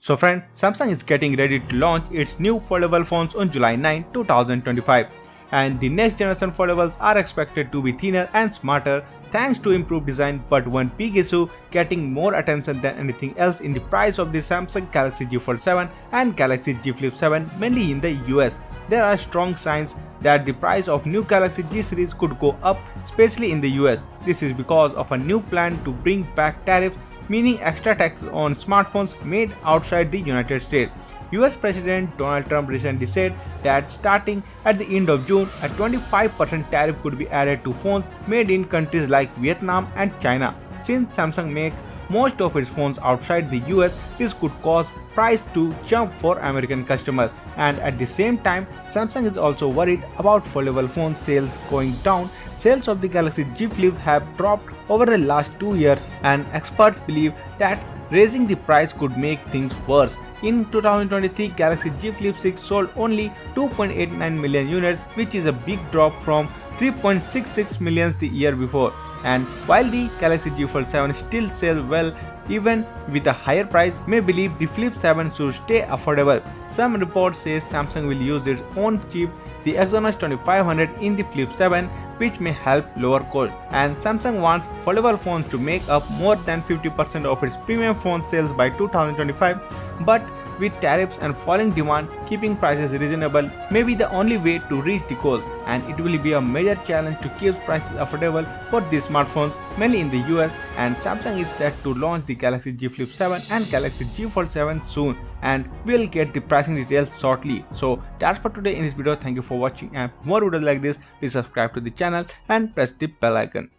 So friend, Samsung is getting ready to launch its new foldable phones on July 9, 2025. And the next generation foldables are expected to be thinner and smarter thanks to improved design, but one big issue getting more attention than anything else in the price of the Samsung Galaxy Z Fold 7 and Galaxy Z Flip 7, mainly in the US. There are strong signs that the price of new Galaxy Z series could go up, especially in the US. This is because of a new plan to bring back tariffs, meaning extra taxes on smartphones made outside the United States. US President Donald Trump recently said that starting at the end of June, a 25% tariff could be added to phones made in countries like Vietnam and China. Since Samsung makes most of its phones outside the US, this could cause price to jump for American customers. And at the same time, Samsung is also worried about foldable phone sales going down. Sales of the Galaxy Z Flip have dropped over the last 2 years, and experts believe that raising the price could make things worse. In 2023, Galaxy Z Flip 6 sold only 2.89 million units, which is a big drop from 3.66 million the year before. And while the Galaxy Z Fold 7 still sells well, even with a higher price, may believe the Flip 7 should stay affordable. Some reports say Samsung will use its own chip, the Exynos 2500, in the Flip 7, which may help lower cost. And Samsung wants foldable phones to make up more than 50% of its premium phone sales by 2025, but with tariffs and falling demand, keeping prices reasonable may be the only way to reach the goal, and it will be a major challenge to keep prices affordable for these smartphones, mainly in the US. And Samsung is set to launch the Galaxy Z Flip 7 and Galaxy Z Fold 7 soon, and we'll get the pricing details shortly. So that's for today in this video. Thank you for watching, and for more videos like this, please subscribe to the channel and press the bell icon.